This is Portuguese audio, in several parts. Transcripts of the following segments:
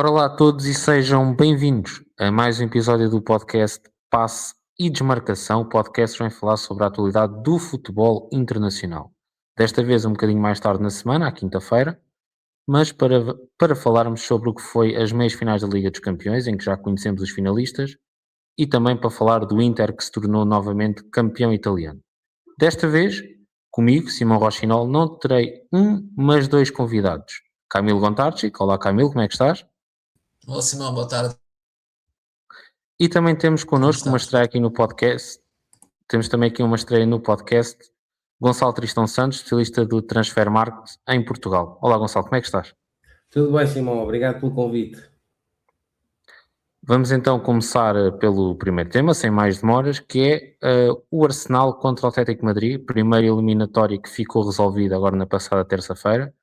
Ora lá a todos e sejam bem-vindos a mais um episódio do podcast Passe e Desmarcação. O podcast vem falar sobre a atualidade do futebol internacional. Desta vez um bocadinho mais tarde na semana, à quinta-feira, mas para falarmos sobre o que foi as meias finais da Liga dos Campeões, em que já conhecemos os finalistas, e também para falar do Inter que se tornou novamente campeão italiano. Desta vez, comigo, Simão Rochinol, não terei mas dois convidados. Camilo Gontarczyk. Olá Camilo, como é que estás? Olá Simão, boa tarde. E também temos connosco uma estreia aqui no podcast. Temos também aqui uma estreia no podcast, Gonçalo Tristão Santos, especialista do Transfer Market em Portugal. Olá Gonçalo, como é que estás? Tudo bem, Simão, obrigado pelo convite. Vamos então começar pelo primeiro tema, sem mais demoras, que é o Arsenal contra o Atlético de Madrid, primeira eliminatória que ficou resolvida agora na passada terça-feira.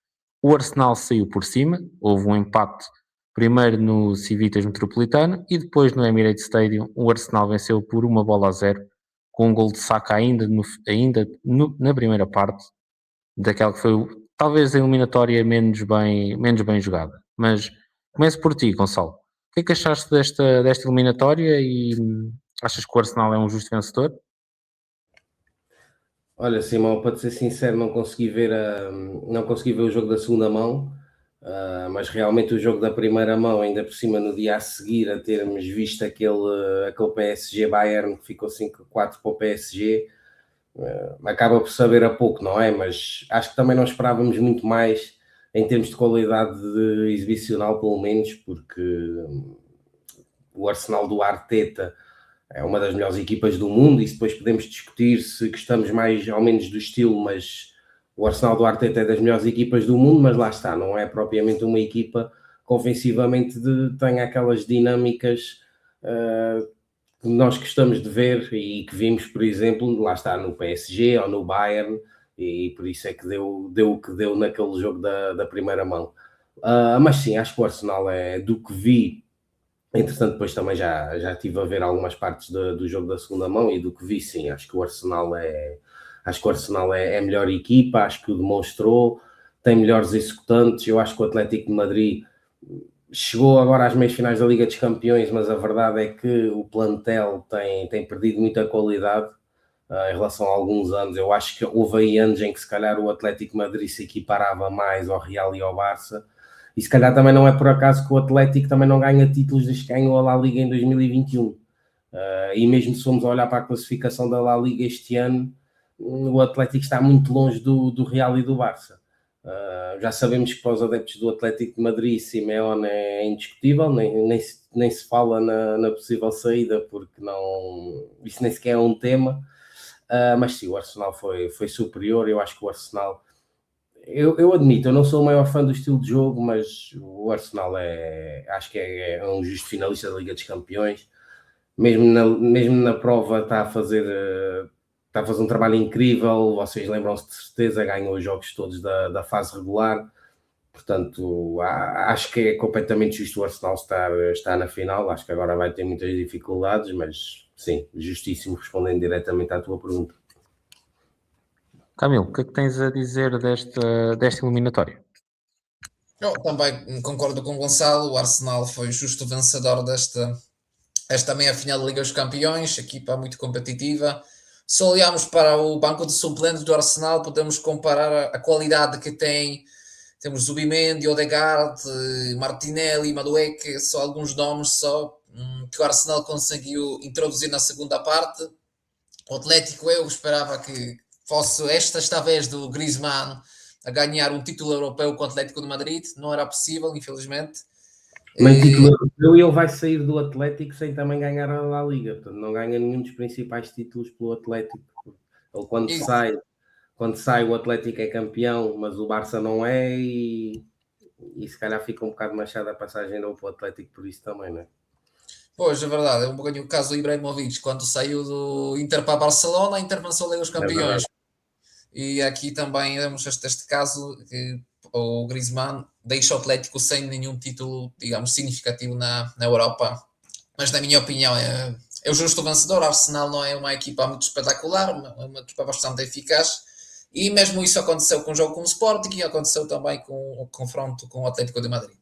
O Arsenal saiu por cima, houve um empate primeiro no Civitas Metropolitano e depois no Emirates Stadium. O Arsenal venceu por 1-0, com um gol de Saka na primeira parte, daquela que foi talvez a eliminatória menos bem jogada. Mas começo por ti, Gonçalo. O que é que achaste desta eliminatória e achas que o Arsenal é um justo vencedor? Olha, Simão, para te ser sincero, não consegui ver o jogo da segunda mão, mas realmente o jogo da primeira mão, ainda por cima no dia a seguir, a termos visto aquele PSG-Bayern que ficou 5-4 para o PSG, acaba por saber a pouco, não é? Mas acho que também não esperávamos muito mais em termos de qualidade exibicional, pelo menos, porque o Arsenal do Arteta é uma das melhores equipas do mundo, e depois podemos discutir se gostamos mais ou menos do estilo, mas o Arsenal do Arteta é das melhores equipas do mundo, mas lá está, não é propriamente uma equipa que ofensivamente tenha aquelas dinâmicas que nós gostamos de ver e que vimos, por exemplo, lá está no PSG ou no Bayern, e por isso é que deu o que deu naquele jogo da primeira mão. Mas sim, acho que o Arsenal é do que vi. Entretanto, depois também já estive a ver algumas partes do jogo da segunda mão e do que vi, sim, acho que o Arsenal é a melhor equipa, acho que o demonstrou, tem melhores executantes. Eu acho que o Atlético de Madrid chegou agora às meias finais da Liga dos Campeões, mas a verdade é que o plantel tem perdido muita qualidade em relação a alguns anos. Eu acho que houve aí anos em que se calhar o Atlético de Madrid se equiparava mais ao Real e ao Barça. E se calhar também não é por acaso que o Atlético também não ganha títulos desde que ganhou a La Liga em 2021. E mesmo se formos a olhar para a classificação da La Liga este ano, o Atlético está muito longe do Real e do Barça. Já sabemos que para os adeptos do Atlético de Madrid, Simeone é indiscutível, nem se fala na possível saída, porque isso nem sequer é um tema. Mas sim, o Arsenal foi superior. Eu acho que o Arsenal... Eu admito, eu não sou o maior fã do estilo de jogo, mas o Arsenal acho que é um justo finalista da Liga dos Campeões. Mesmo na prova está a fazer um trabalho incrível. Vocês lembram-se de certeza, ganhou os jogos todos da fase regular. Portanto, acho que é completamente justo o Arsenal estar na final. Acho que agora vai ter muitas dificuldades, mas sim, justíssimo, respondendo diretamente à tua pergunta. Camilo, o que é que tens a dizer desta eliminatória? Eu também concordo com o Gonçalo. O Arsenal foi justo vencedor esta meia-final da Liga dos Campeões, equipa muito competitiva. Se olharmos para o banco de suplentes do Arsenal, podemos comparar a qualidade que tem. Temos Zubimendi, Odegaard, Martinelli, Madueke, só alguns nomes que o Arsenal conseguiu introduzir na segunda parte. O Atlético, eu esperava que fosse esta vez do Griezmann a ganhar um título europeu com o Atlético de Madrid. Não era possível, infelizmente. Nem título europeu, e ele vai sair do Atlético sem também ganhar a La Liga. Portanto, não ganha nenhum dos principais títulos pelo Atlético. Ele quando sai o Atlético é campeão, mas o Barça não é, e se calhar fica um bocado manchada a passagem dele para o Atlético por isso também, não é? Pois, é verdade. É um bocadinho o caso do Ibrahimovic, quando saiu do Inter para Barcelona, a Inter venceu a Liga dos Campeões. E aqui também temos este caso que o Griezmann deixa o Atlético sem nenhum título, digamos, significativo na Europa. Mas, na minha opinião, é o justo vencedor. O Arsenal não é uma equipa muito espetacular, é uma equipa bastante eficaz. E mesmo isso aconteceu com o jogo com o Sporting e aconteceu também com o confronto com o Atlético de Madrid.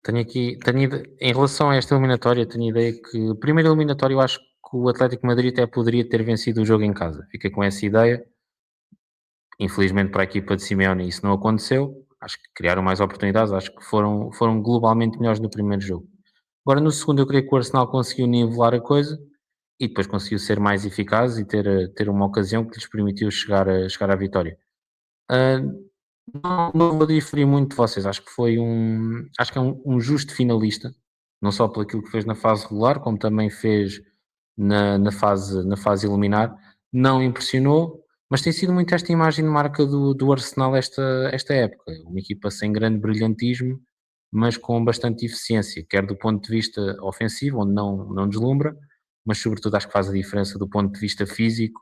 Em relação a esta eliminatória, tenho ideia que, a primeira eliminatória, eu acho que o Atlético de Madrid até poderia ter vencido o jogo em casa. Fiquei com essa ideia. Infelizmente para a equipa de Simeone isso não aconteceu. Acho que criaram mais oportunidades, acho que foram globalmente melhores no primeiro jogo. Agora no segundo eu creio que o Arsenal conseguiu nivelar a coisa e depois conseguiu ser mais eficaz e ter uma ocasião que lhes permitiu chegar à vitória. Ah, não vou diferir muito de vocês, acho que é um justo finalista, não só por aquilo que fez na fase regular, como também fez na fase eliminar. Não impressionou, mas tem sido muito esta imagem de marca do Arsenal esta época. Uma equipa sem grande brilhantismo, mas com bastante eficiência, quer do ponto de vista ofensivo, onde não deslumbra, mas sobretudo acho que faz a diferença do ponto de vista físico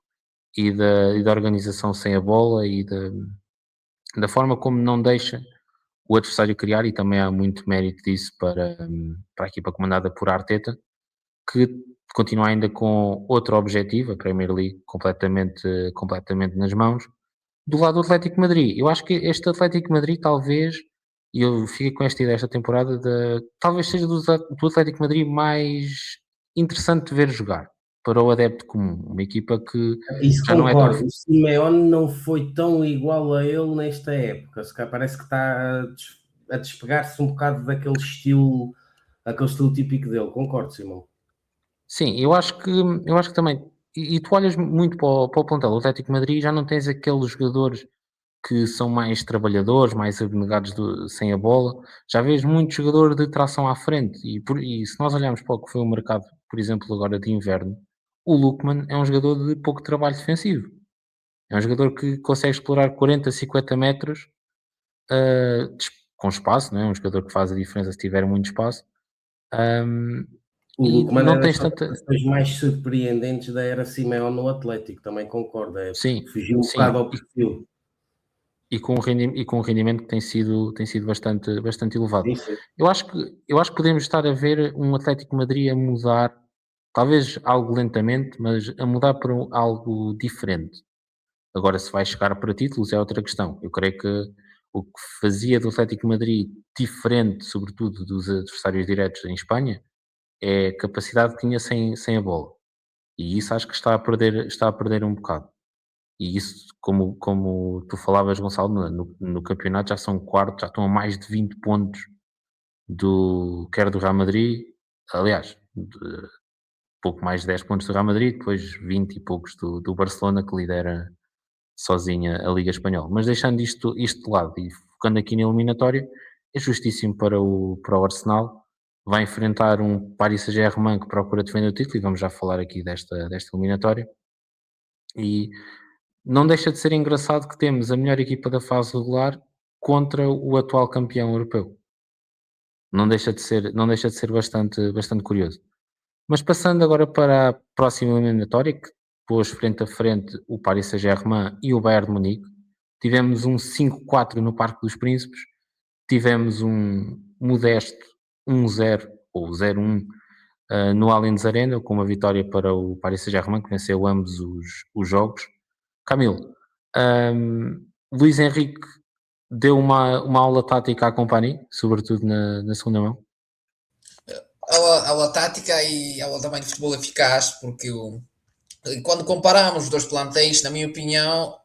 e da organização sem a bola e da forma como não deixa o adversário criar, e também há muito mérito disso para a equipa comandada por Arteta, que continua ainda com outro objetivo, a Premier League, completamente nas mãos. Do lado do Atlético de Madrid, eu acho que este Atlético de Madrid talvez, e eu fiquei com esta ideia esta temporada, talvez seja do Atlético de Madrid mais interessante de ver jogar, para o adepto comum. Uma equipa que Isso já não é tão... concordo. O Simeone não foi tão igual a ele nesta época. Se calhar parece que está a despegar-se um bocado aquele estilo típico dele. Concordo, Simão. Sim, eu acho que também. E tu olhas muito para o plantel do Atlético de Madrid e já não tens aqueles jogadores que são mais trabalhadores, mais abnegados sem a bola. Já vês muito jogador de tração à frente. E se nós olharmos para o que foi o mercado, por exemplo, agora de inverno, o Lookman é um jogador de pouco trabalho defensivo. É um jogador que consegue explorar 40, 50 metros com espaço, não é? Um jogador que faz a diferença se tiver muito espaço. Ahm, O e Lookman não é das tens tanta. contratações mais surpreendentes da era Simeone no Atlético, também concordo. Sim, Fugiu um bocado sim. ao perfil. E com um rendimento que tem sido bastante elevado. Sim, sim. Eu acho que podemos estar a ver um Atlético de Madrid a mudar, talvez algo lentamente, mas a mudar para algo diferente. Agora, se vai chegar para títulos é outra questão. Eu creio que o que fazia do Atlético de Madrid diferente, sobretudo dos adversários diretos em Espanha, é a capacidade que tinha sem a bola. E isso acho que está a perder um bocado. E isso, como tu falavas, Gonçalo, no campeonato já são quartos, já estão a mais de 20 pontos quer do Real Madrid, aliás, pouco mais de 10 pontos do Real Madrid, depois 20 e poucos do Barcelona, que lidera sozinha a Liga Espanhola. Mas deixando isto de lado e focando aqui na eliminatória, é justíssimo para o Arsenal. Vai enfrentar um Paris Saint-Germain que procura defender o título, e vamos já falar aqui desta eliminatória. E não deixa de ser engraçado que temos a melhor equipa da fase regular contra o atual campeão europeu. Não deixa de ser bastante curioso. Mas passando agora para a próxima eliminatória, que pôs frente a frente o Paris Saint-Germain e o Bayern de Munique, tivemos um 5-4 no Parque dos Príncipes, tivemos um modesto 1-0 ou 0-1 no Allianz Arena, com uma vitória para o Paris Saint-Germain, que venceu ambos os jogos. Camilo, Luís Henrique deu uma aula tática à Company, sobretudo na segunda mão. Aula tática e aula também de futebol eficaz, porque quando comparamos os dois plantéis, na minha opinião,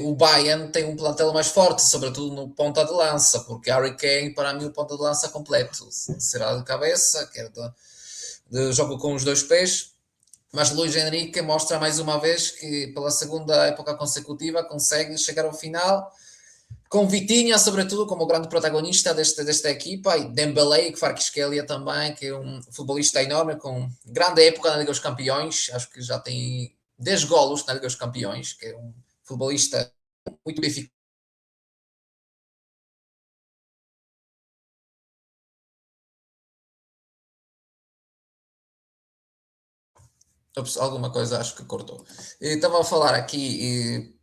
o Bayern tem um plantel mais forte, sobretudo no ponta de lança, porque Harry Kane, para mim, o ponta de lança completo. Será de cabeça, quer de jogo com os dois pés, mas Luís Henrique mostra mais uma vez que, pela segunda época consecutiva, consegue chegar ao final, com Vitinha, sobretudo, como o grande protagonista desta equipa, e Dembélé e Kvaratskhelia também, que é um futebolista enorme, com grande época na Liga dos Campeões, acho que já tem 10 golos na Liga dos Campeões, que é um futebolista muito eficaz. Ops, alguma coisa acho que cortou. Estava a falar aqui,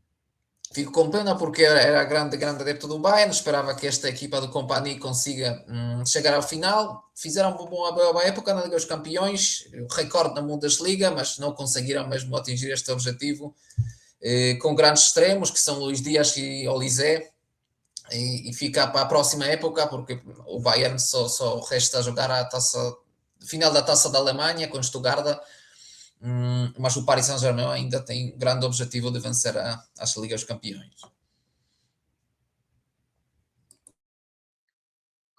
fico com pena porque era grande adepto do Bayern, esperava que esta equipa do Company consiga chegar ao final. Fizeram uma boa época na Liga dos Campeões, recorde na Bundesliga, mas não conseguiram mesmo atingir este objetivo, com grandes extremos, que são Luís Dias e Olise. e ficar para a próxima época, porque o Bayern só resta jogar a final da Taça da Alemanha com Stuttgart, mas o Paris Saint-Germain ainda tem um grande objetivo de vencer as Ligas dos Campeões.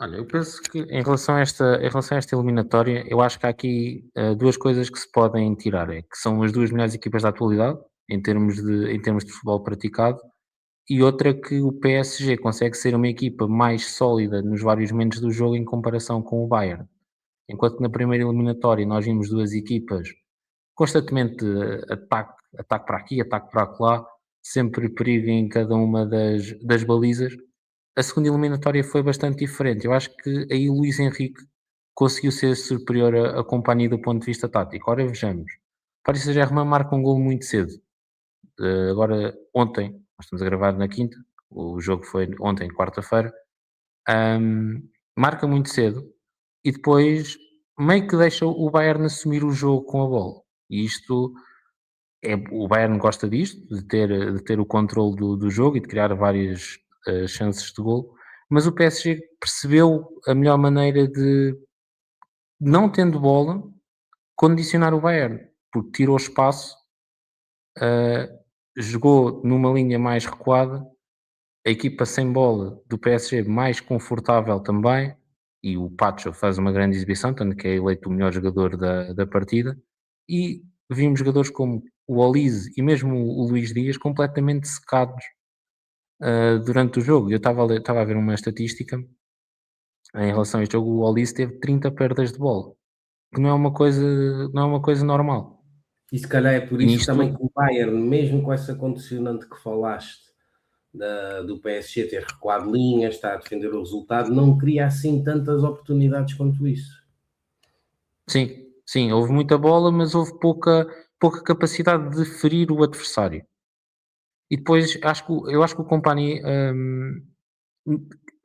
Olha, eu penso que em relação a esta eliminatória, eu acho que há aqui duas coisas que se podem tirar, é que são as duas melhores equipas da atualidade, em termos de futebol praticado, e outra que o PSG consegue ser uma equipa mais sólida nos vários momentos do jogo em comparação com o Bayern. Enquanto que na primeira eliminatória nós vimos duas equipas constantemente ataque para aqui, ataque para lá, sempre perigo em cada uma das balizas. A segunda eliminatória foi bastante diferente. Eu acho que aí o Luís Henrique conseguiu ser superior à companhia do ponto de vista tático. Ora, vejamos. O Paris Saint-Germain marca um golo muito cedo. Agora, ontem, nós estamos a gravar na quinta, o jogo foi ontem, quarta-feira, marca muito cedo e depois meio que deixa o Bayern assumir o jogo com a bola. E isto o Bayern gosta disto, de ter o controle do jogo e de criar várias chances de gol, mas o PSG percebeu a melhor maneira de, não tendo bola, condicionar o Bayern, porque tirou espaço, jogou numa linha mais recuada, a equipa sem bola do PSG mais confortável também, e o Pacho faz uma grande exibição, tanto que é eleito o melhor jogador da partida, e vimos jogadores como o Olise e mesmo o Luís Dias completamente secados durante o jogo. Eu estava a ver uma estatística em relação a este jogo, o Olise teve 30 perdas de bola, que não é uma coisa normal. E se calhar é por E isso também nisto, que o Bayern, mesmo com essa condicionante que falaste, do PSG ter recuado linhas, está a defender o resultado, não cria assim tantas oportunidades quanto isso. sim, houve muita bola, mas houve pouca capacidade de ferir o adversário. E depois eu acho que o Company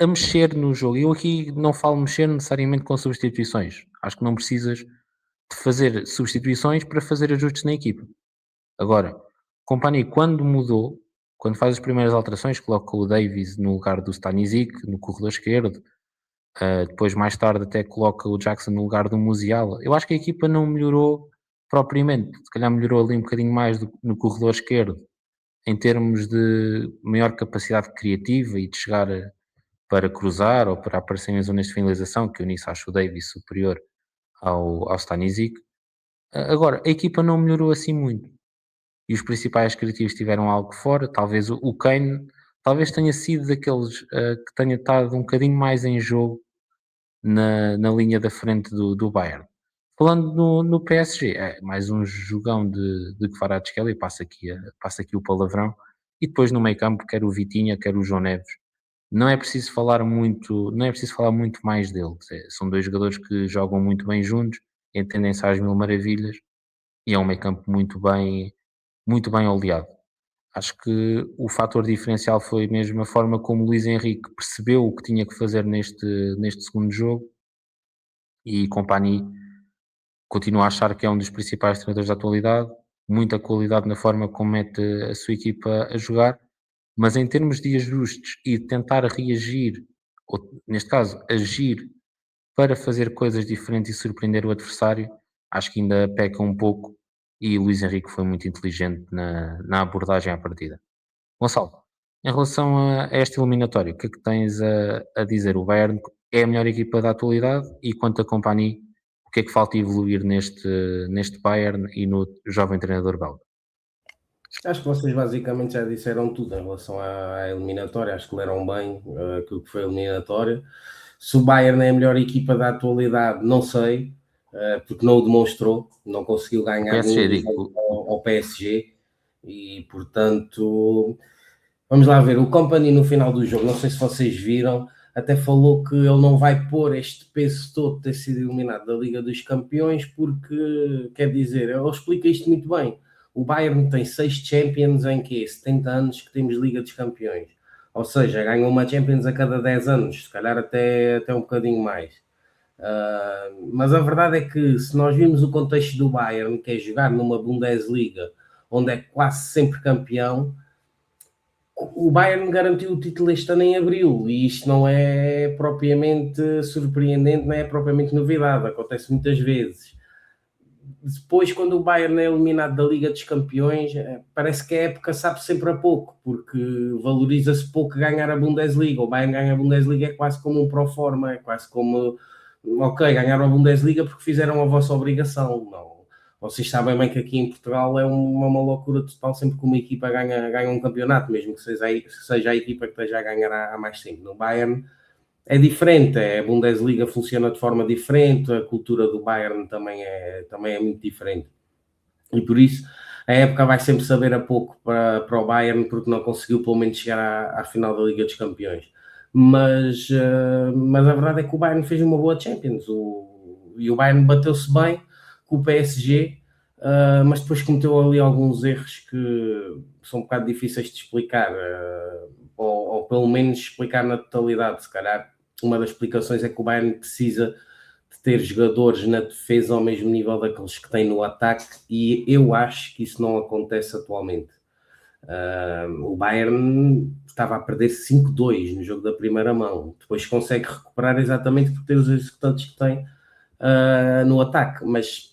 a mexer no jogo, eu aqui não falo mexer necessariamente com substituições. Acho que não precisas de fazer substituições para fazer ajustes na equipa. Agora, o Company quando mudou, quando faz as primeiras alterações, coloca o Davies no lugar do Stanisic, no corredor esquerdo, depois mais tarde até coloca o Jackson no lugar do Musiala. Eu acho que a equipa não melhorou propriamente, se calhar melhorou ali um bocadinho mais no corredor esquerdo, em termos de maior capacidade criativa e de chegar para cruzar ou para aparecer em zonas de finalização, que eu nisso acho o Davies superior ao Stanisic. Agora, a equipa não melhorou assim muito. E os principais criativos estiveram algo fora. Talvez o Kane talvez tenha sido daqueles que tenha estado um bocadinho mais em jogo na linha da frente do Bayern. Falando no PSG, é mais um jogão de Kvaratskhelia, passa aqui o palavrão, e depois no meio campo quer o Vitinha, quer o João Neves. Não é preciso falar muito mais deles. São dois jogadores que jogam muito bem juntos, entendem-se às mil maravilhas, e é um meio campo muito bem oleado. Acho que o fator diferencial foi mesmo a forma como o Luís Henrique percebeu o que tinha que fazer neste segundo jogo, e Company continuo a achar que é um dos principais treinadores da atualidade, muita qualidade na forma como mete a sua equipa a jogar, mas em termos de ajustes e de tentar reagir, ou neste caso, agir para fazer coisas diferentes e surpreender o adversário, acho que ainda peca um pouco e Luís Henrique foi muito inteligente na abordagem à partida. Gonçalo, em relação a esta eliminatória, o que é que tens a dizer? O Bayern é a melhor equipa da atualidade e quanto a Company, o que é que falta evoluir neste Bayern e no jovem treinador belga? Acho que vocês basicamente já disseram tudo em relação à eliminatória, acho que leram bem aquilo que foi a eliminatória. Se o Bayern é a melhor equipa da atualidade, não sei, porque não o demonstrou, não conseguiu ganhar PSG, nenhum digo. jogo ao PSG e, portanto, vamos lá ver. O Company no final do jogo, não sei se vocês viram, até falou que ele não vai pôr este peso todo de ter sido eliminado da Liga dos Campeões, porque, quer dizer, ele explica isto muito bem. O Bayern tem 6 Champions em que 70 anos que temos Liga dos Campeões. Ou seja, ganham uma Champions a cada 10 anos, se calhar até um bocadinho mais. Mas a verdade é que se nós vimos o contexto do Bayern, que é jogar numa Bundesliga, onde é quase sempre campeão, O Bayern garantiu o título este ano em abril e isto não é propriamente surpreendente, não é propriamente novidade, acontece muitas vezes. Depois, quando o Bayern é eliminado da Liga dos Campeões, parece que a época sabe sempre a pouco, porque valoriza-se pouco ganhar a Bundesliga. O Bayern ganha a Bundesliga é quase como um pro forma, é quase como, ok, ganharam a Bundesliga porque fizeram a vossa obrigação. Não. Vocês sabem bem que aqui em Portugal é uma loucura total sempre que uma equipa ganha um campeonato, mesmo que seja a equipa que esteja a ganhar há mais tempo. No Bayern é diferente, a Bundesliga funciona de forma diferente, a cultura do Bayern também é muito diferente. E por isso a época vai sempre saber a pouco para o Bayern, porque não conseguiu pelo menos chegar à final da Liga dos Campeões. Mas a verdade é que o Bayern fez uma boa Champions, e o Bayern bateu-se bem com o PSG, mas depois cometeu ali alguns erros que são um bocado difíceis de explicar, ou pelo menos explicar na totalidade. Se calhar uma das explicações é que o Bayern precisa de ter jogadores na defesa ao mesmo nível daqueles que tem no ataque, e eu acho que isso não acontece atualmente. O Bayern estava a perder 5-2 no jogo da primeira mão, depois consegue recuperar exatamente por ter os executantes que tem no ataque, mas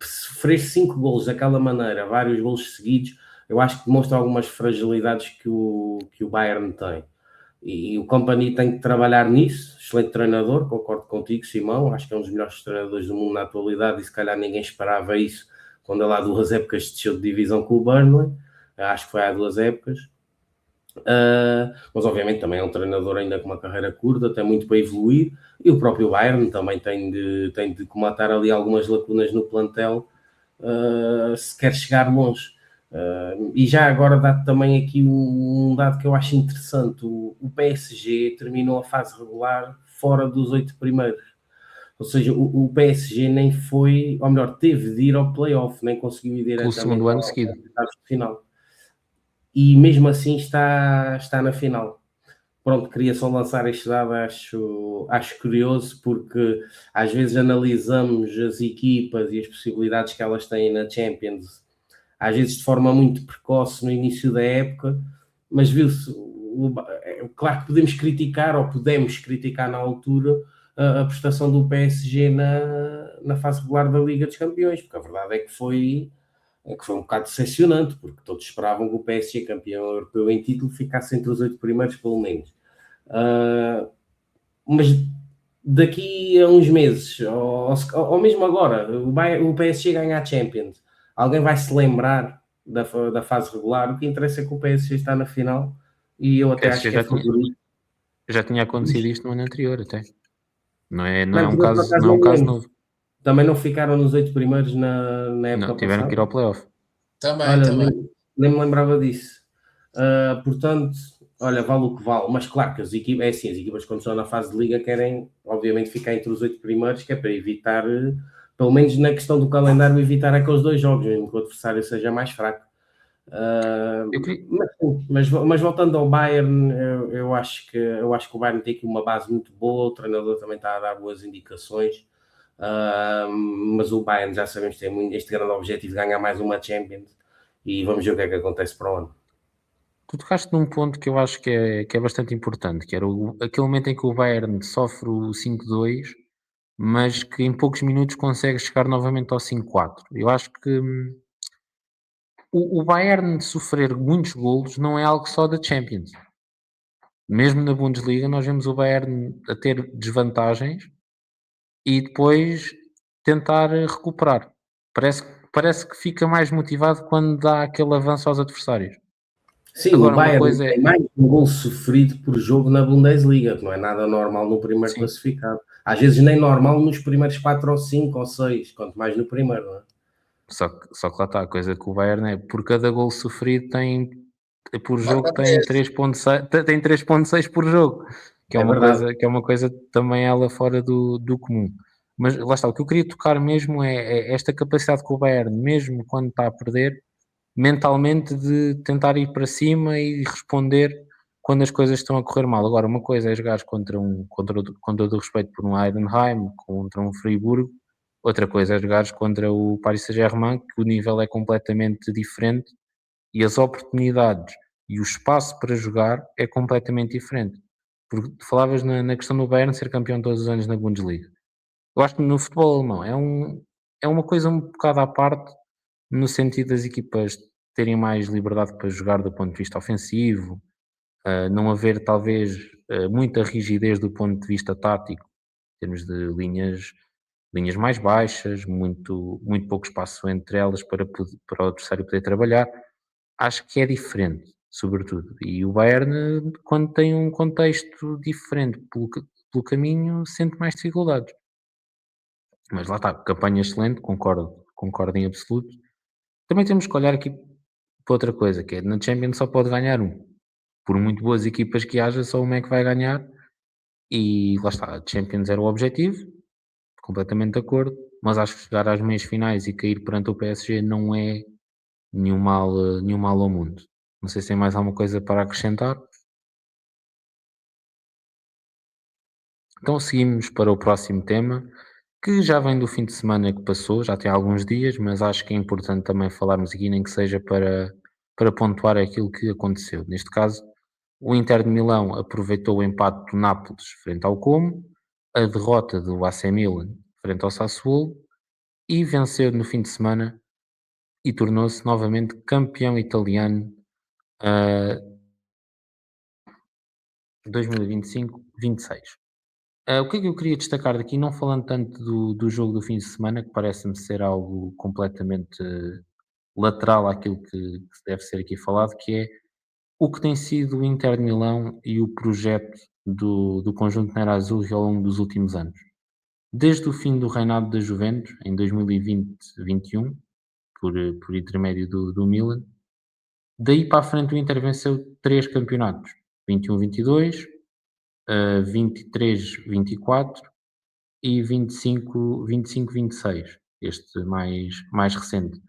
sofrer 5 golos daquela maneira, vários golos seguidos, eu acho que demonstra algumas fragilidades que o Bayern tem. E o Kompany tem que trabalhar nisso. Excelente treinador, concordo contigo, Simão. Acho que é um dos melhores treinadores do mundo na atualidade e se calhar ninguém esperava isso quando ele há 2 épocas desceu de divisão com o Burnley. Acho que foi há 2 épocas. Mas obviamente também é um treinador ainda com uma carreira curta, tem muito para evoluir, e o próprio Bayern também tem de comatar ali algumas lacunas no plantel se quer chegar longe. E já agora dá também aqui um dado que eu acho interessante: o PSG terminou a fase regular fora dos 8 primeiros, ou seja, o PSG nem foi, ou melhor, teve de ir ao playoff, nem conseguiu ir Pelo diretamente segundo ano seguido. ao final, e mesmo assim está na final. Pronto, queria só lançar este dado, acho curioso, porque às vezes analisamos as equipas e as possibilidades que elas têm na Champions, às vezes de forma muito precoce no início da época, mas viu-se, claro que podemos criticar na altura a prestação do PSG na fase regular da Liga dos Campeões, porque a verdade é que foi um bocado decepcionante, porque todos esperavam que o PSG, campeão europeu em título, ficasse entre os 8 primeiros, pelo menos. Mas daqui a uns meses, ou mesmo agora, o PSG ganha a Champions, alguém vai se lembrar da fase regular. O que interessa é que o PSG está na final, e eu até acho que é favorito. Já tinha acontecido isto no ano anterior, até. Não é um por caso, acaso não é um não caso lembro. novo. Também não ficaram nos 8 primeiros na época Não, tiveram passada? que ir ao playoff. Também, Olha, também. nem me lembrava disso. Portanto, olha, vale o que vale. Mas claro que as equipas quando estão na fase de liga querem, obviamente, ficar entre os 8 primeiros, que é para evitar, pelo menos na questão do calendário, evitar aqueles 2 jogos, mesmo que o adversário seja mais fraco. Mas voltando ao Bayern, eu acho que o Bayern tem aqui uma base muito boa, o treinador também está a dar boas indicações. Mas o Bayern, já sabemos, tem este grande objetivo de ganhar mais uma Champions, e vamos ver o que é que acontece para o ano. Tu tocaste num ponto que eu acho que é bastante importante, que era aquele momento em que o Bayern sofre o 5-2, mas que em poucos minutos consegue chegar novamente ao 5-4. Eu acho que o Bayern sofrer muitos golos não é algo só da Champions. Mesmo na Bundesliga nós vemos o Bayern a ter desvantagens e depois tentar recuperar. Parece que fica mais motivado quando dá aquele avanço aos adversários. Sim, Agora, o uma Bayern coisa tem mais um gol sofrido por jogo na Bundesliga, que não é nada normal no primeiro Sim. classificado. Às vezes nem normal nos primeiros 4 ou 5 ou 6, quanto mais no primeiro, não é? Só que lá está, a coisa que o Bayern é, por cada gol sofrido por jogo Marca tem 3. 3.6 por jogo, que É verdade. é uma coisa também ela fora do comum. Mas lá está, o que eu queria tocar mesmo é esta capacidade que o Bayern, mesmo quando está a perder, mentalmente de tentar ir para cima e responder quando as coisas estão a correr mal. Agora, uma coisa é jogar com todo o respeito por um Heidenheim, contra um Friburgo, outra coisa é jogares contra o Paris Saint-Germain, que o nível é completamente diferente e as oportunidades e o espaço para jogar é completamente diferente. Porque tu falavas na questão do Bayern ser campeão todos os anos na Bundesliga. Eu acho que no futebol alemão é uma coisa um bocado à parte, no sentido das equipas terem mais liberdade para jogar do ponto de vista ofensivo, não haver talvez muita rigidez do ponto de vista tático, em termos de linhas mais baixas, muito pouco espaço entre elas para o adversário poder trabalhar. Acho que é diferente, sobretudo. E o Bayern, quando tem um contexto diferente pelo caminho, sente mais dificuldades. Mas lá está, campanha excelente, concordo em absoluto. Também temos que olhar aqui para outra coisa, que é na Champions só pode ganhar um. Por muito boas equipas que haja, só uma é que vai ganhar. E lá está, a Champions era o objetivo, completamente de acordo. Mas acho que chegar às meias finais e cair perante o PSG não é nenhum mal ao mundo. Não sei se tem mais alguma coisa para acrescentar. Então seguimos para o próximo tema, que já vem do fim de semana que passou, já tem alguns dias, mas acho que é importante também falarmos aqui, nem que seja para pontuar aquilo que aconteceu. Neste caso, o Inter de Milão aproveitou o empate do Nápoles frente ao Como, a derrota do AC Milan frente ao Sassuolo e venceu no fim de semana e tornou-se novamente campeão italiano 2025-26. O que é que eu queria destacar daqui, não falando tanto do jogo do fim de semana, que parece-me ser algo completamente lateral àquilo que se deve ser aqui falado, que é o que tem sido o Inter de Milão e o projeto do conjunto Nerazzurri ao longo dos últimos anos. Desde o fim do reinado da Juventus, em 2020-21, por intermédio do Milan, daí para a frente o Inter venceu 3 campeonatos, 21-22, 23-24 e 25-26, este mais recente.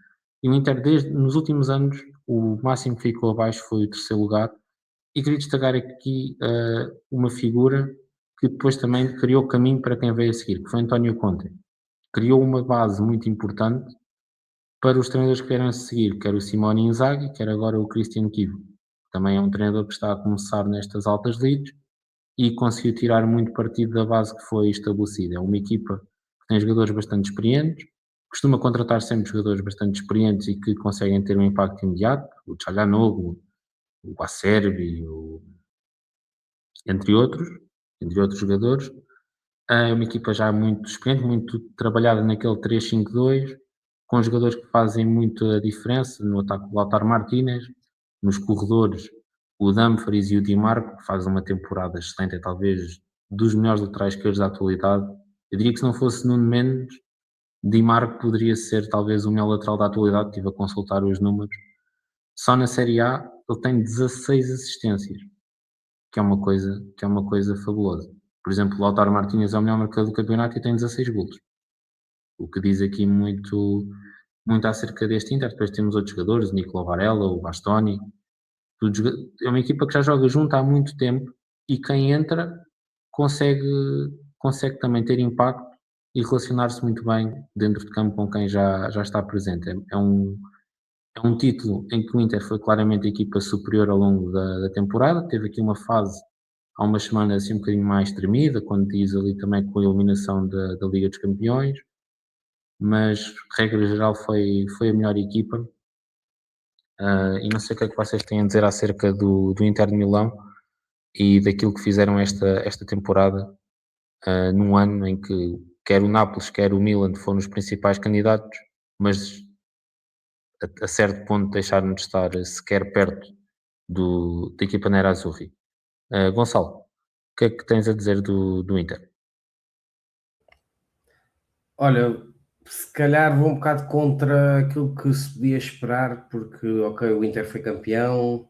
E o Inter, nos últimos anos, o máximo que ficou abaixo foi o terceiro lugar. E queria destacar aqui uma figura que depois também criou caminho para quem veio a seguir, que foi António Conte. Criou uma base muito importante para os treinadores que vieram a seguir, quer o Simone Inzaghi, quer agora o Christian Kivu. Também é um treinador que está a começar nestas altas ligas e conseguiu tirar muito partido da base que foi estabelecida. É uma equipa que tem jogadores bastante experientes, costuma contratar sempre jogadores bastante experientes e que conseguem ter um impacto imediato, o Çalhanoğlu, o Acerbi, entre outros jogadores. É uma equipa já muito experiente, muito trabalhada naquele 3-5-2, com jogadores que fazem muito a diferença. No ataque, o Lautaro Martínez, nos corredores, o Dumfries e o Di Marco, que fazem uma temporada excelente, é talvez dos melhores laterais esquerdos da atualidade. Eu diria que se não fosse Nuno Mendes, Di Marco poderia ser talvez o melhor lateral da atualidade. Estive a consultar os números. Só na Série A ele tem 16 assistências, que é uma coisa fabulosa. Por exemplo, o Lautaro Martínez é o melhor marcador do campeonato e tem 16 golos. O que diz aqui muito acerca deste Inter. Depois temos outros jogadores, o Nicola Varela, o Bastoni. É uma equipa que já joga junto há muito tempo e quem entra consegue também ter impacto e relacionar-se muito bem dentro de campo com quem já está presente. É um título em que o Inter foi claramente a equipa superior ao longo da temporada. Teve aqui uma fase, há umas semanas, assim um bocadinho mais tremida, quando diz ali também com a eliminação da Liga dos Campeões, mas, regra geral, foi a melhor equipa. E não sei o que é que vocês têm a dizer acerca do Inter de Milão e daquilo que fizeram esta temporada, num ano em que quer o Nápoles, quer o Milan foram os principais candidatos, mas a certo ponto deixaram de estar sequer perto da equipa Nerazzurri. Gonçalo, o que é que tens a dizer do Inter? Olha, se calhar vou um bocado contra aquilo que se podia esperar, porque, ok, o Inter foi campeão,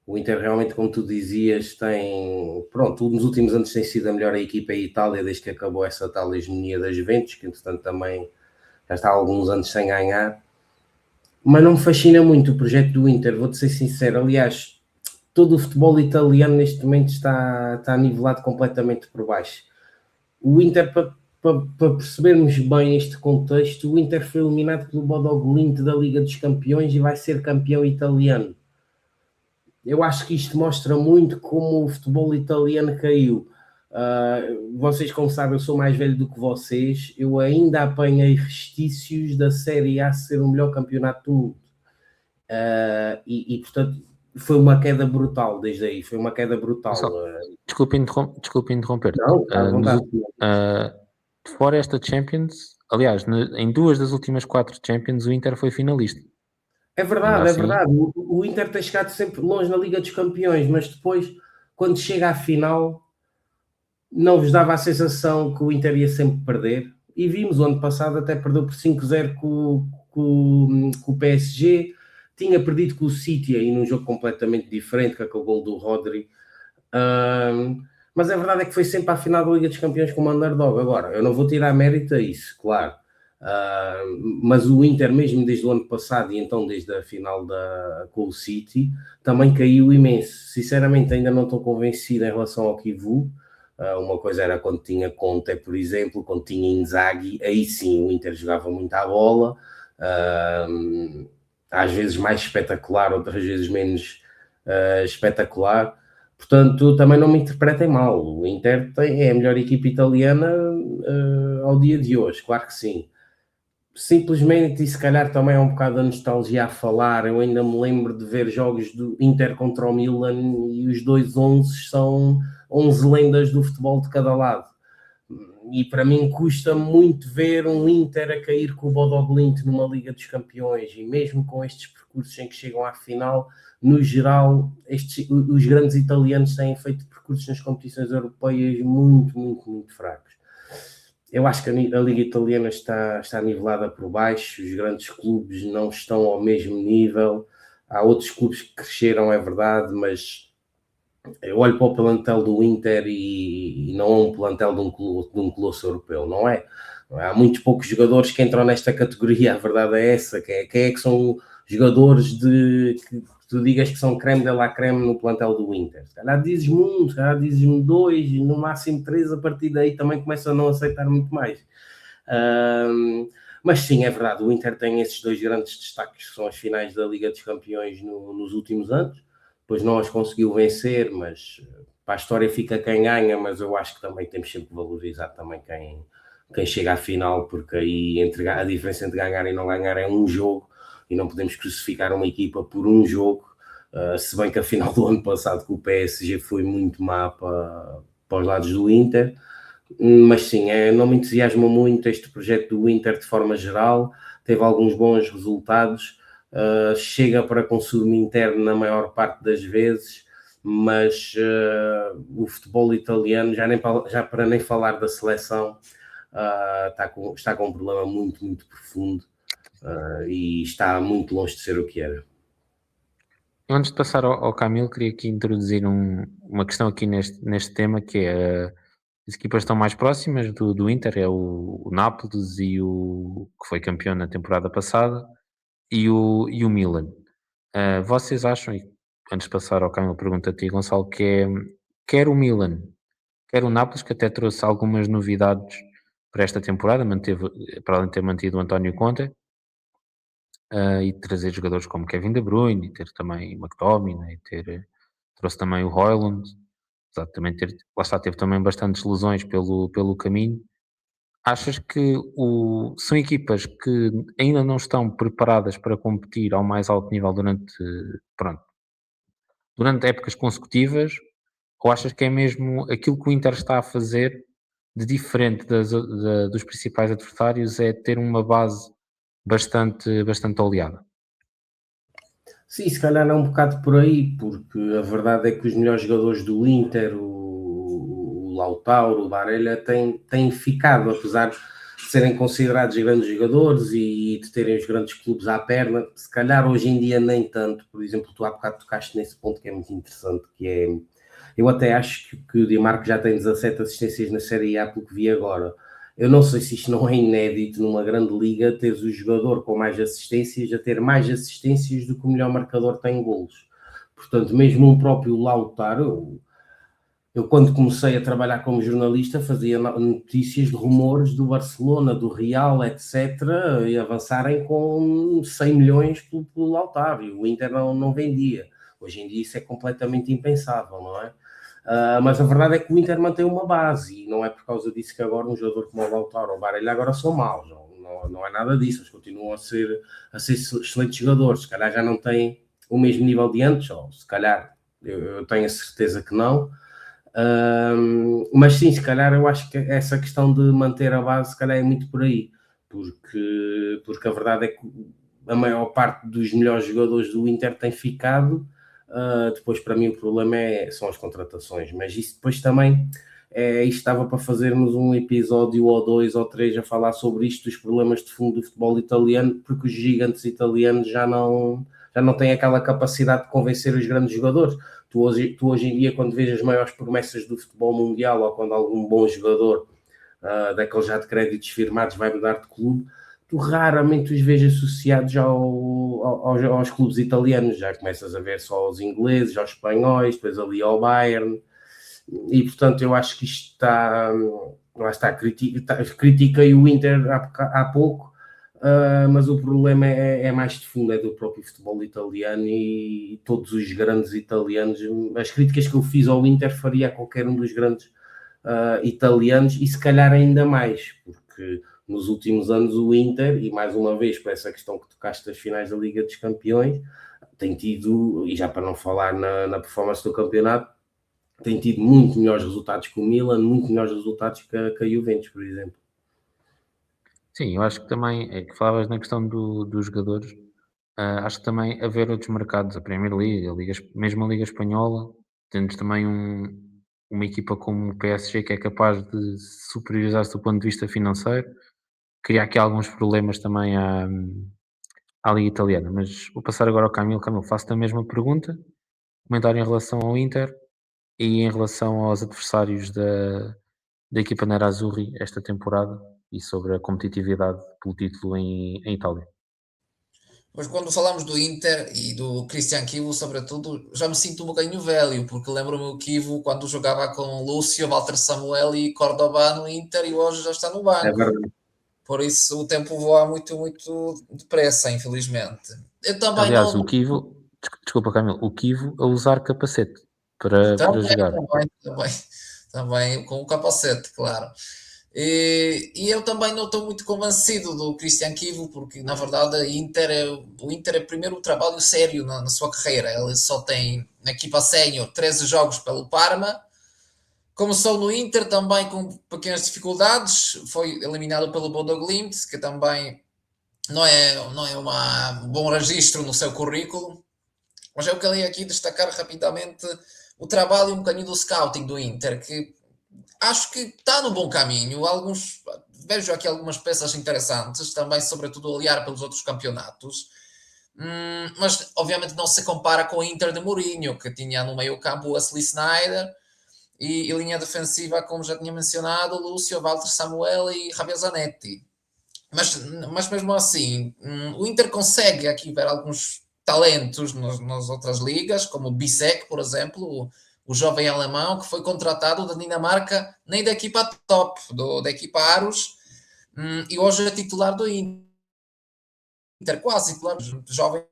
o Inter realmente, como tu dizias, nos últimos anos tem sido a melhor equipa em Itália desde que acabou essa tal hegemonia das Juventus, que entretanto também já está há alguns anos sem ganhar, mas não me fascina muito o projeto do Inter, vou-te ser sincero. Aliás, todo o futebol italiano neste momento está nivelado completamente por baixo. O Inter, para percebermos bem este contexto, o Inter foi eliminado pelo Bodo Glimt da Liga dos Campeões e vai ser campeão italiano. eu acho que isto mostra muito como o futebol italiano caiu. Vocês, como sabem, eu sou mais velho do que vocês, eu ainda apanhei restícios da Série A ser o melhor campeonato do mundo. Portanto, foi uma queda brutal desde aí, foi uma queda brutal. Desculpe interromper. Não, à vontade. Fora esta Champions, aliás, em 2 das últimas 4 Champions, o Inter foi finalista. É verdade, é verdade. O Inter tem chegado sempre longe na Liga dos Campeões, mas depois, quando chega à final, não vos dava a sensação que o Inter ia sempre perder. E vimos, o ano passado até perdeu por 5-0 com o PSG, tinha perdido com o City aí num jogo completamente diferente, com o gol do Rodri. Mas a verdade é que foi sempre à final da Liga dos Campeões como underdog. Agora, eu não vou tirar mérito a isso, claro. Mas o Inter, mesmo desde o ano passado e então desde a final com o City, também caiu imenso. Sinceramente, ainda não estou convencido em relação ao Kivu. Uma coisa era quando tinha Conte, por exemplo, quando tinha Inzaghi, aí sim o Inter jogava muito à bola, às vezes mais espetacular, outras vezes menos espetacular. Portanto, também não me interpretem mal, o Inter é a melhor equipa italiana ao dia de hoje, claro que sim. Simplesmente, e se calhar também é um bocado a nostalgia a falar, eu ainda me lembro de ver jogos do Inter contra o Milan e os dois 11 são 11 lendas do futebol de cada lado. E para mim custa muito ver um Inter a cair com o Bodo Glimt numa Liga dos Campeões, e mesmo com estes percursos em que chegam à final, no geral, os grandes italianos têm feito percursos nas competições europeias muito, muito, muito fracos. Eu acho que a Liga Italiana está nivelada por baixo, os grandes clubes não estão ao mesmo nível, há outros clubes que cresceram, é verdade, mas eu olho para o plantel do Inter e não é um plantel de um colosso europeu, não é? Há muitos poucos jogadores que entram nesta categoria, a verdade é essa. Quem é que são jogadores que tu digas que são creme de la creme no plantel do Inter? Se calhar dizes-me um, se calhar dizes-me 2, no máximo 3, a partir daí também começo a não aceitar muito mais. Mas sim, é verdade, o Inter tem esses 2 grandes destaques, que são as finais da Liga dos Campeões nos últimos anos. Depois não as conseguiu vencer, mas para a história fica quem ganha, mas eu acho que também temos sempre que valorizar também quem chega à final, porque aí a diferença entre ganhar e não ganhar é um jogo, e não podemos crucificar uma equipa por um jogo, se bem que a final do ano passado com o PSG foi muito má para os lados do Inter, mas sim, não me entusiasma muito este projeto do Inter de forma geral, teve alguns bons resultados, chega para consumo interno na maior parte das vezes, mas o futebol italiano, já para nem falar da seleção, está com um problema muito, muito profundo e está muito longe de ser o que era. Antes de passar ao Camilo, queria aqui introduzir uma questão aqui neste tema, que é as equipas estão mais próximas do Inter, é o Nápoles que foi campeão na temporada passada, e o Milan. Vocês acham, e antes de passar ao Camilo, pergunto a ti, Gonçalo, que é, quer o Milan, quer o Nápoles, que até trouxe algumas novidades para esta temporada, para além de ter mantido o António Conte, e trazer jogadores como Kevin De Bruyne, e ter também McTominay, trouxe também o Højlund, apesar de também teve também bastantes lesões pelo caminho. Achas que são equipas que ainda não estão preparadas para competir ao mais alto nível durante épocas consecutivas, ou achas que é mesmo aquilo que o Inter está a fazer de diferente dos principais adversários, é ter uma base bastante oleada? Sim, se calhar é um bocado por aí, porque a verdade é que os melhores jogadores do Inter, o Lautaro, o Barella, têm ficado, apesar de serem considerados grandes jogadores e de terem os grandes clubes à perna. Se calhar hoje em dia nem tanto. Por exemplo, tu há bocado tocaste nesse ponto que é muito interessante, que é... Eu até acho que o Di Marco já tem 17 assistências na Série A, pelo que vi agora. Eu não sei se isto não é inédito numa grande liga, teres o jogador com mais assistências a ter mais assistências do que o melhor marcador tem golos. Portanto, mesmo um próprio Lautaro, eu quando comecei a trabalhar como jornalista fazia notícias de rumores do Barcelona, do Real, etc., e avançarem com 100 milhões pelo Lautaro, e o Inter não vendia. Hoje em dia isso é completamente impensável, não é? Mas a verdade é que o Inter mantém uma base e não é por causa disso que agora um jogador como o Lautaro ou o Barella agora são maus, não é nada disso, eles continuam a ser excelentes jogadores, se calhar já não têm o mesmo nível de antes, ou se calhar eu tenho a certeza que não, mas sim, se calhar eu acho que essa questão de manter a base se calhar é muito por aí, porque a verdade é que a maior parte dos melhores jogadores do Inter tem ficado. Depois para mim o problema são as contratações, mas isso depois também isto estava para fazermos um episódio ou 2 ou 3 a falar sobre isto, dos problemas de fundo do futebol italiano, porque os gigantes italianos já não têm aquela capacidade de convencer os grandes jogadores. Tu hoje em dia, quando vês as maiores promessas do futebol mundial ou quando algum bom jogador daqueles já de créditos firmados vai mudar de clube, tu raramente os vês associados aos clubes italianos, já começas a ver só os ingleses, aos espanhóis, depois ali ao Bayern, e portanto eu acho que isto lá está, critiquei o Inter há pouco, mas o problema é mais de fundo, é do próprio futebol italiano e todos os grandes italianos. As críticas que eu fiz ao Inter faria a qualquer um dos grandes italianos e se calhar ainda mais, porque nos últimos anos o Inter, e mais uma vez por essa questão que tocaste das finais da Liga dos Campeões, tem tido, e já para não falar na performance do campeonato, tem tido muito melhores resultados que o Milan, muito melhores resultados que a Juventus, por exemplo. Sim, eu acho que também, é que falavas na questão dos jogadores, acho que também haver outros mercados, a Premier League, mesmo a Liga Espanhola, temos também uma equipa como o PSG que é capaz de superiorizar-se do ponto de vista financeiro, cria aqui alguns problemas também à Liga Italiana. Mas vou passar agora ao Camilo. Camilo, faço-te a mesma pergunta, comentário em relação ao Inter e em relação aos adversários da equipa Nerazzurri esta temporada e sobre a competitividade pelo título em Itália. Mas quando falamos do Inter e do Cristian Chivu, sobretudo, já me sinto um bocadinho velho, porque lembro-me o Chivu quando jogava com Lúcio, Walter Samuel e Córdoba no Inter e hoje já está no É banco. verdade. Por isso o tempo voa muito, muito depressa, infelizmente. Eu também Aliás, o não. Kivo, desculpa Camilo, o Kivo a usar capacete para Também, jogar. também com o capacete, claro. E eu também não estou muito convencido do Cristian Chivu, porque na verdade o Inter é o primeiro trabalho sério na sua carreira. Ele só tem na equipa sénior 13 jogos pelo Parma. Começou no Inter também com pequenas dificuldades, foi eliminado pelo Bodo Glimt, que também não é um bom registro no seu currículo. Mas eu queria aqui destacar rapidamente o trabalho e um bocadinho do scouting do Inter, que acho que está no bom caminho. Vejo aqui algumas peças interessantes, também sobretudo a olhar pelos outros campeonatos. Mas obviamente não se compara com o Inter de Mourinho, que tinha no meio campo o Wesley Sneijder e linha defensiva, como já tinha mencionado, Lúcio, Walter Samuel e Javier Zanetti. Mas mesmo assim, o Inter consegue aqui ver alguns talentos nas outras ligas, como o Bisek, por exemplo, o jovem alemão que foi contratado da Dinamarca, nem da equipa top, da equipa Aros, e hoje é titular do Inter, quase titular, jovem,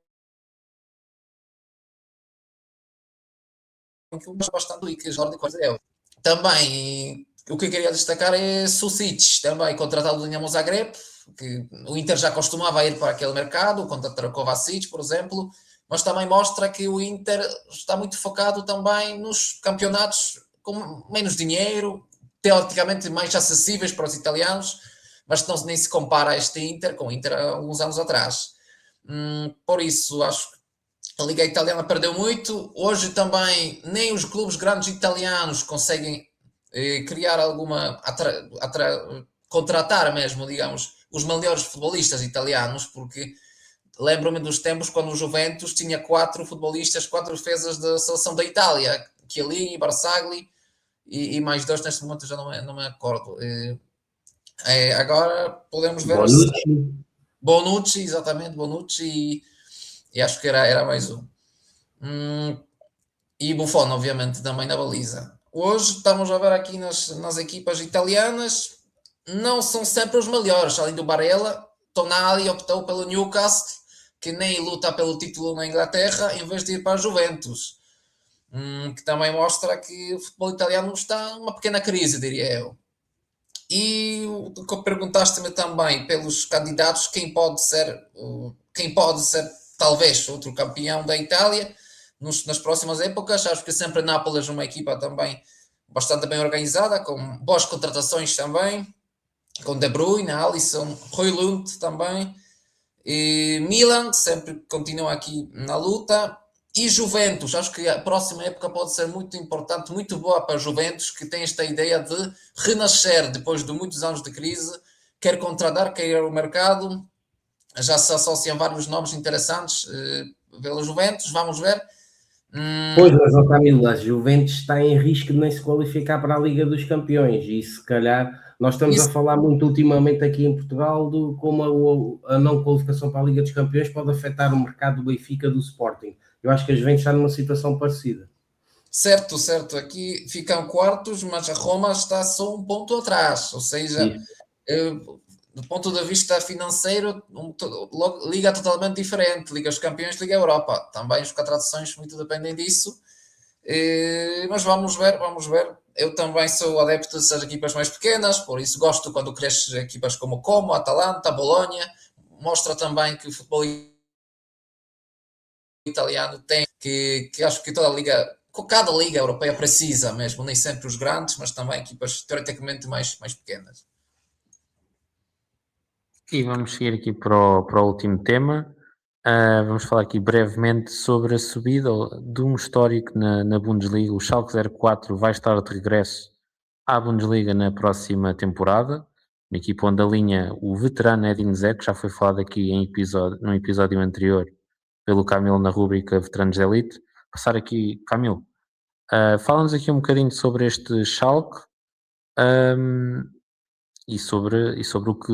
que eu gosto bastante e que Jordi coisa é. Também, o que eu queria destacar é Susic, também contratado do Dinamo Zagreb, que o Inter já costumava ir para aquele mercado, contratar o Kovacic, por exemplo, mas também mostra que o Inter está muito focado também nos campeonatos com menos dinheiro, teoricamente mais acessíveis para os italianos, mas não, nem se compara a este Inter com o Inter há alguns anos atrás. Por isso, acho que a Liga Italiana perdeu muito. Hoje também nem os clubes grandes italianos conseguem criar alguma... contratar mesmo, digamos, os melhores futebolistas italianos, porque lembro-me dos tempos quando o Juventus tinha 4 futebolistas, 4 defesas da seleção da Itália, Chiellini, Barzagli e mais 2 neste momento já não me acordo. Agora podemos ver Bonucci, exatamente, Bonucci e acho que era mais um. E Buffon, obviamente, também na baliza. Hoje estamos a ver aqui nas equipas italianas, não são sempre os melhores, além do Barella. Tonali optou pelo Newcastle, que nem luta pelo título na Inglaterra, em vez de ir para a Juventus. Que também mostra que o futebol italiano está numa pequena crise, diria eu. E o que perguntaste-me também pelos candidatos, quem pode ser talvez outro campeão da Itália nas próximas épocas. Acho que sempre Nápoles é uma equipa também bastante bem organizada, com boas contratações também, com De Bruyne, Alisson, Højlund também. E Milan sempre continua aqui na luta. E Juventus, acho que a próxima época pode ser muito importante, muito boa para a Juventus, que tem esta ideia de renascer depois de muitos anos de crise, quer contratar, quer ir ao mercado. Já se associam vários nomes interessantes pela Juventus, vamos ver. Pois, mas ó Camilo, a Juventus está em risco de nem se qualificar para a Liga dos Campeões e se calhar nós estamos a falar muito ultimamente aqui em Portugal de como a não qualificação para a Liga dos Campeões pode afetar o mercado do Benfica, do Sporting. Eu acho que a Juventus está numa situação parecida. Certo. Aqui ficam quartos, mas a Roma está só um ponto atrás. Ou seja, do ponto de vista financeiro, liga totalmente diferente. Liga os Campeões, Liga Europa. Também as contratações muito dependem disso. Mas vamos ver. Eu também sou adepto dessas equipas mais pequenas, por isso gosto quando cresce equipas como Atalanta, Bologna. Mostra também que o futebol italiano tem, que acho que cada liga europeia precisa mesmo, nem sempre os grandes, mas também equipas teoricamente mais pequenas. E vamos seguir aqui para o último tema. Vamos falar aqui brevemente sobre a subida de um histórico na Bundesliga. O Schalke 04 vai estar de regresso à Bundesliga na próxima temporada, uma equipa onde alinha o veterano Edin Dzeko, que já foi falado aqui num episódio anterior pelo Camilo na rúbrica Veteranos de Elite. Passar aqui, Camilo, fala-nos aqui um bocadinho sobre este Schalke e sobre o que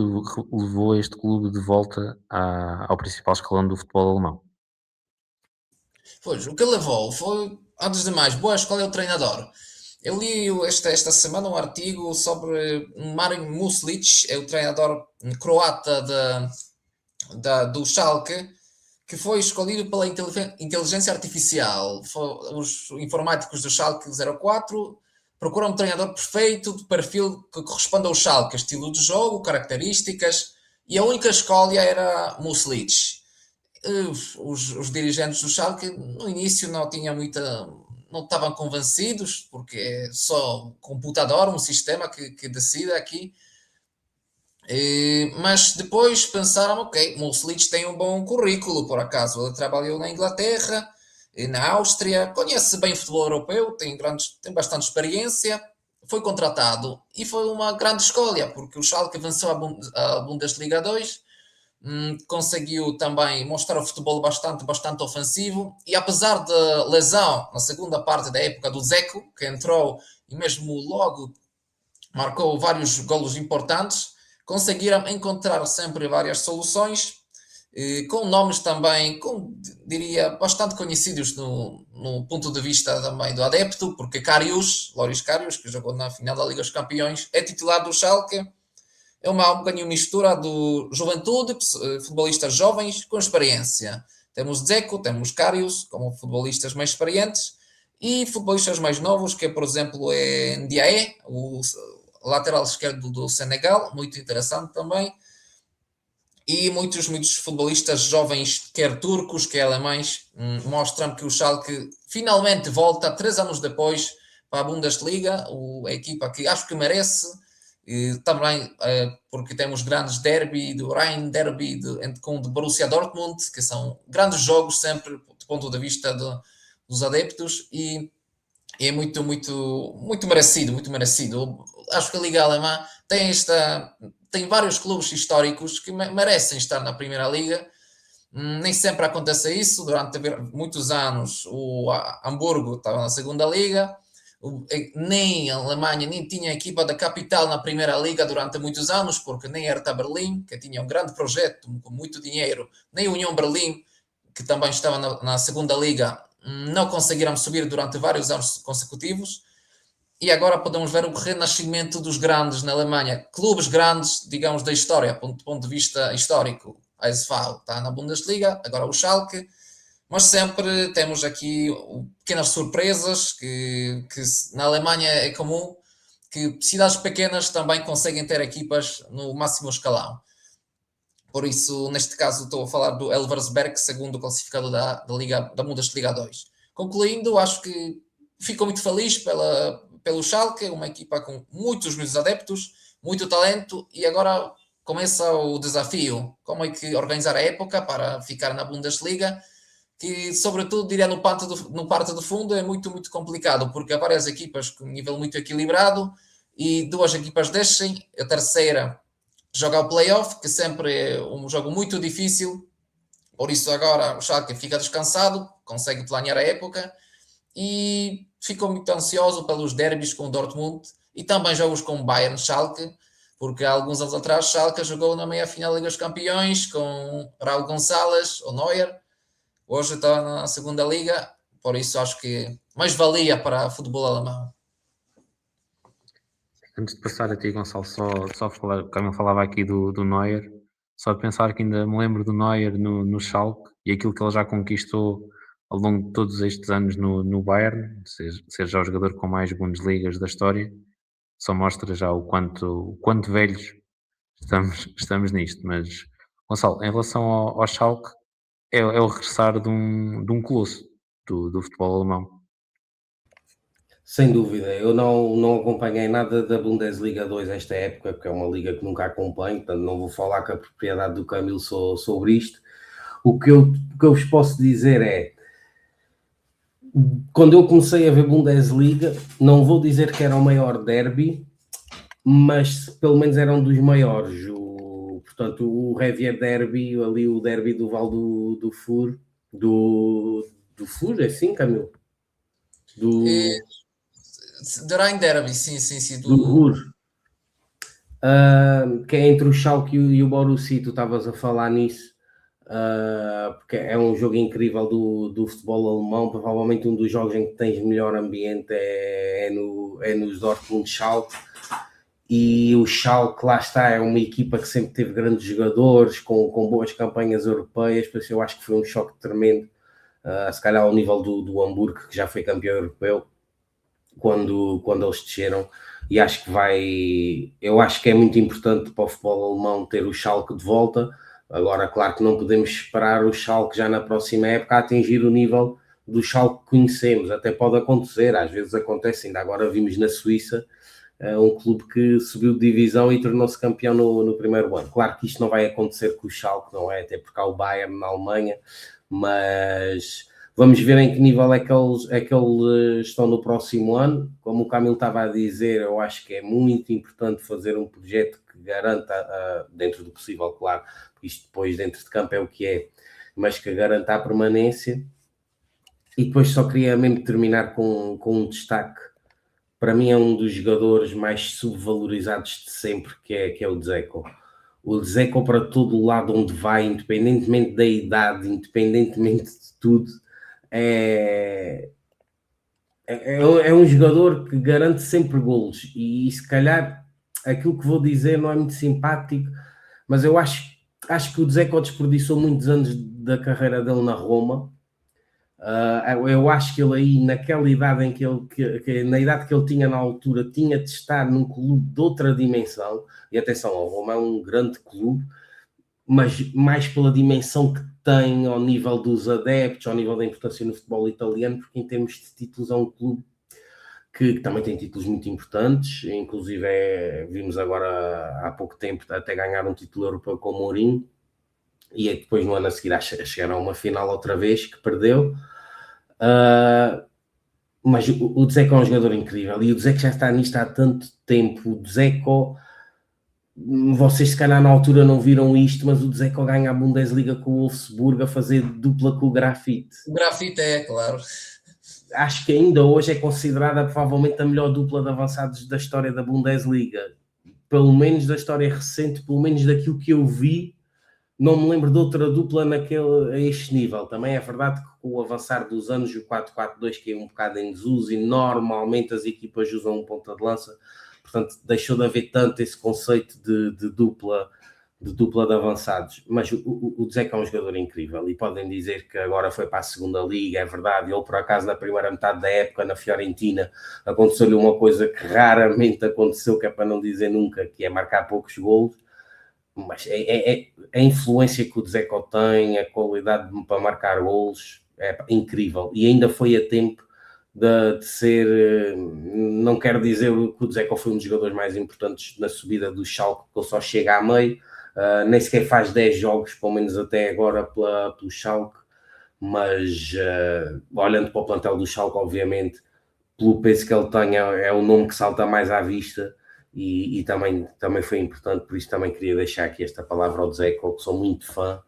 levou este clube de volta ao principal escalão do futebol alemão. Pois, o que levou foi, antes de mais, boa escola é o treinador. Eu li esta semana um artigo sobre Marin Muslic, é o treinador croata do Schalke, que foi escolhido pela inteligência artificial. Os informáticos do Schalke 04 procuram um treinador perfeito, de perfil que corresponda ao Schalke, estilo de jogo, características, e a única escolha era Muslic. Os dirigentes do Schalke, no início, não estavam convencidos, porque é só um computador, um sistema que decide aqui. Mas depois pensaram, ok, Muslic tem um bom currículo, por acaso. Ele trabalhou na Inglaterra, na Áustria, conhece bem o futebol europeu, tem bastante experiência, foi contratado e foi uma grande escolha, porque o Schalke venceu a Bundesliga 2, conseguiu também mostrar o futebol bastante ofensivo, e apesar da lesão na segunda parte da época do Dzeko, que entrou e mesmo logo marcou vários golos importantes, conseguiram encontrar sempre várias soluções, com nomes também, diria, bastante conhecidos no ponto de vista também do adepto, porque Loris Karius, que jogou na final da Liga dos Campeões, é titular do Schalke. É um bocadinho mistura do juventude, futebolistas jovens com experiência. Temos Dzeko, temos Karius, como futebolistas mais experientes, e futebolistas mais novos, que por exemplo é Ndiaye, o lateral esquerdo do Senegal, muito interessante também, e muitos futebolistas jovens, quer turcos, quer alemães, mostram que o Schalke finalmente volta 3 anos depois para a Bundesliga, a equipa que acho que merece, e também porque temos grandes derby do Rhein, derby com o Borussia Dortmund, que são grandes jogos sempre do ponto de vista dos adeptos, e é muito merecido. Acho que a Liga Alemã tem vários clubes históricos que merecem estar na Primeira Liga. Nem sempre acontece isso. Durante muitos anos o Hamburgo estava na Segunda Liga, nem a Alemanha nem tinha a equipa da capital na Primeira Liga durante muitos anos, porque nem Hertha Berlim, que tinha um grande projeto com muito dinheiro, nem União Berlim, que também estava na Segunda Liga, não conseguiram subir durante vários anos consecutivos. E agora podemos ver o renascimento dos grandes na Alemanha. Clubes grandes, digamos, da história, do ponto de vista histórico. a SV está na Bundesliga, agora o Schalke, mas sempre temos aqui pequenas surpresas que na Alemanha é comum, que cidades pequenas também conseguem ter equipas no máximo escalão. Por isso, neste caso, estou a falar do Elversberg, segundo classificado da Bundesliga 2. Concluindo, acho que fico muito feliz pelo Schalke, uma equipa com muitos adeptos, muito talento, e agora começa o desafio, como é que organizar a época para ficar na Bundesliga, que sobretudo, diria, no parte do fundo é muito complicado, porque há várias equipas com um nível muito equilibrado, e 2 equipas descem, a terceira joga o playoff, que sempre é um jogo muito difícil, por isso agora o Schalke fica descansado, consegue planear a época, e ficou muito ansioso pelos derbys com o Dortmund, e também jogos com o Bayern Schalke, porque há alguns anos atrás Schalke jogou na meia-final da Liga dos Campeões com Raul Gonçalves, ou Neuer, hoje está na segunda liga, por isso acho que mais valia para o futebol alemão. Antes de passar a ti, Gonçalo, só falar, como eu falava aqui do Neuer, só de pensar que ainda me lembro do Neuer no Schalke e aquilo que ele já conquistou ao longo de todos estes anos no Bayern, ser já o jogador com mais Bundesligas da história, só mostra já o quanto velhos estamos nisto. Mas, Gonçalo, em relação ao Schalke, é o regressar de um colosso do futebol alemão. Sem dúvida, eu não acompanhei nada da Bundesliga 2 esta época, porque é uma liga que nunca acompanho, portanto não vou falar com a propriedade do Camilo sobre isto. O que eu vos posso dizer é, quando eu comecei a ver Bundesliga, não vou dizer que era o maior derby, mas pelo menos era um dos maiores. Portanto, o Revier Derby, ali o derby do Val do Fur, do Fur, é assim, Camilo? Do Rhein Derby, sim. Do Ruhr. Que é entre o Schalke e o Borussia, tu estavas a falar nisso, porque é um jogo incrível do futebol alemão, provavelmente um dos jogos em que tens melhor ambiente é nos Dortmund Schalke, e o Schalke, lá está, é uma equipa que sempre teve grandes jogadores, com boas campanhas europeias, por isso eu acho que foi um choque tremendo, se calhar ao nível do Hamburgo, que já foi campeão europeu, quando eles desceram, e eu acho que é muito importante para o futebol alemão ter o Schalke de volta. Agora, claro que não podemos esperar o Schalke já na próxima época a atingir o nível do Schalke que conhecemos, até pode acontecer, às vezes acontece, ainda agora vimos na Suíça, um clube que subiu de divisão e tornou-se campeão no primeiro ano. Claro que isto não vai acontecer com o Schalke, não é? Até porque há o Bayern na Alemanha, mas vamos ver em que nível é que eles estão no próximo ano. Como o Camilo estava a dizer, eu acho que é muito importante fazer um projeto que garanta, dentro do possível, claro, isto depois dentro de campo é o que é, mas que garanta a permanência. E depois só queria mesmo terminar com um destaque. Para mim é um dos jogadores mais subvalorizados de sempre, que é o Dzeko. O Dzeko, para todo o lado onde vai, independentemente da idade, independentemente de tudo, é um jogador que garante sempre golos, e se calhar aquilo que vou dizer não é muito simpático, mas eu acho que o Dzeko desperdiçou muitos anos da carreira dele na Roma. Eu acho que ele aí, naquela idade em na idade que ele tinha na altura, tinha de estar num clube de outra dimensão, e atenção, a Roma é um grande clube, mas mais pela dimensão que tem ao nível dos adeptos, ao nível da importância no futebol italiano, porque em termos de títulos é um clube que também tem títulos muito importantes, inclusive vimos agora há pouco tempo até ganhar um título europeu com o Mourinho, e depois no ano a seguir chegaram a uma final outra vez que perdeu, mas o Dzeko é um jogador incrível, e o Dzeko já está nisto há tanto tempo. O Dzeko, vocês se calhar na altura não viram isto, mas o Dzeko ganha a Bundesliga com o Wolfsburg a fazer dupla com o Grafite. O Grafite é, claro. Acho que ainda hoje é considerada provavelmente a melhor dupla de avançados da história da Bundesliga, pelo menos da história recente, pelo menos daquilo que eu vi. Não me lembro de outra dupla a este nível. Também é verdade que com o avançar dos anos o 4-4-2 caiu um bocado em desuso, e normalmente as equipas usam um ponta de lança, portanto deixou de haver tanto esse conceito de dupla de dupla de avançados, mas o Dzeko é um jogador incrível e podem dizer que agora foi para a segunda liga, é verdade, ele por acaso na primeira metade da época na Fiorentina aconteceu-lhe uma coisa que raramente aconteceu, que é para não dizer nunca, que é marcar poucos golos, mas a influência que o Dzeko tem, a qualidade para marcar golos é incrível e ainda foi a tempo de ser, não quero dizer que o Dzeko foi um dos jogadores mais importantes na subida do Schalke, que ele só chega a meio, nem sequer faz 10 jogos, pelo menos até agora, pelo Schalke, mas olhando para o plantel do Schalke, obviamente, pelo peso que ele tem, é o nome que salta mais à vista e também foi importante, por isso também queria deixar aqui esta palavra ao Dzeko, que sou muito fã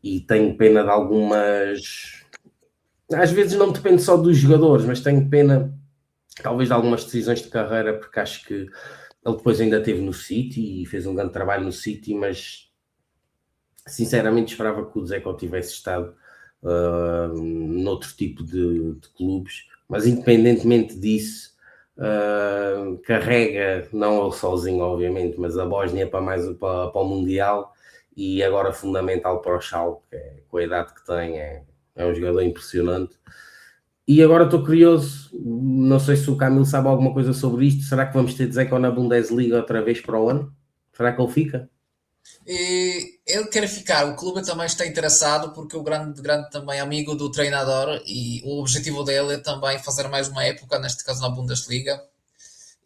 e tenho pena de algumas... Às vezes não depende só dos jogadores, mas tenho pena talvez de algumas decisões de carreira, porque acho que ele depois ainda esteve no City e fez um grande trabalho no City, mas sinceramente esperava que o Dzeko tivesse estado noutro tipo de clubes, mas independentemente disso, carrega, não ele sozinho obviamente, mas a Bósnia para o Mundial e agora fundamental para o Schalke, com a idade que tem, é um jogador impressionante. E agora estou curioso, não sei se o Camilo sabe alguma coisa sobre isto, será que vamos ter Dzeko na Bundesliga outra vez para o ano? Será que ele fica? E ele quer ficar, o clube também está interessado porque o grande também amigo do treinador e o objetivo dele é também fazer mais uma época, neste caso na Bundesliga.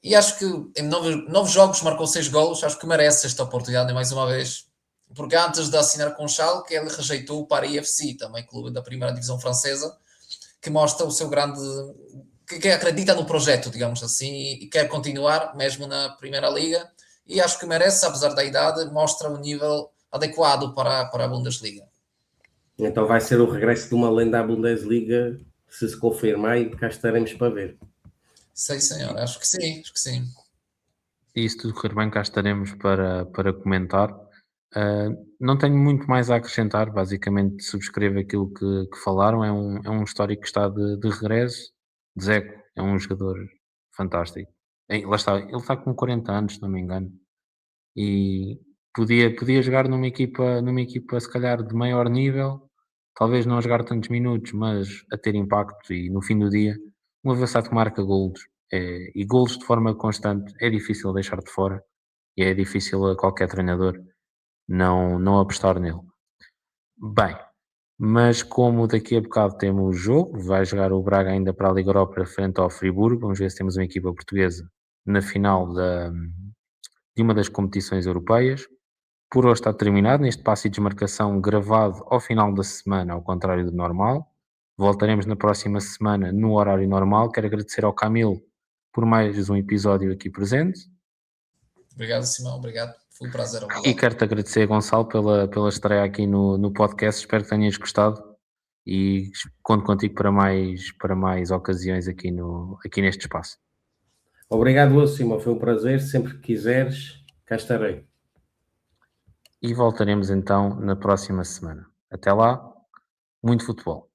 E acho que em 9 jogos marcou 6 golos, acho que merece esta oportunidade mais uma vez. Porque antes de assinar com o Schalke, ele rejeitou o Paris FC, também clube da primeira divisão francesa, que mostra o seu grande... que acredita no projeto, digamos assim, e quer continuar mesmo na Primeira Liga. E acho que merece, apesar da idade, mostra um nível adequado para a Bundesliga. Então vai ser o regresso de uma lenda à Bundesliga, se confirmar, e cá estaremos para ver. Sim, senhor, acho que sim, acho que sim. E se tudo correr bem, cá estaremos para comentar. Não tenho muito mais a acrescentar, basicamente subscrevo aquilo que falaram, é um histórico que está de regresso. Dzeko é um jogador fantástico. Lá está, ele está com 40 anos, se não me engano, e podia jogar numa equipa se calhar de maior nível, talvez não a jogar tantos minutos, mas a ter impacto e no fim do dia, um avançado que marca golos, e golos de forma constante é difícil deixar de fora e é difícil a qualquer treinador não apostar nele. Bem, mas como daqui a bocado temos o jogo, vai jogar o Braga ainda para a Liga Europa frente ao Friburgo, vamos ver se temos uma equipa portuguesa na final de uma das competições europeias. Por hoje está terminado neste passo e desmarcação gravado ao final da semana, ao contrário do normal. Voltaremos na próxima semana no horário normal. Quero agradecer ao Camilo por mais um episódio aqui presente. Obrigado, Simão, obrigado. Foi um prazer. E quero-te agradecer, Gonçalo, pela estreia aqui no podcast. Espero que tenhas gostado e conto contigo para mais ocasiões aqui neste espaço. Obrigado, Simão, foi um prazer. Sempre que quiseres, cá estarei. E voltaremos então na próxima semana. Até lá, muito futebol.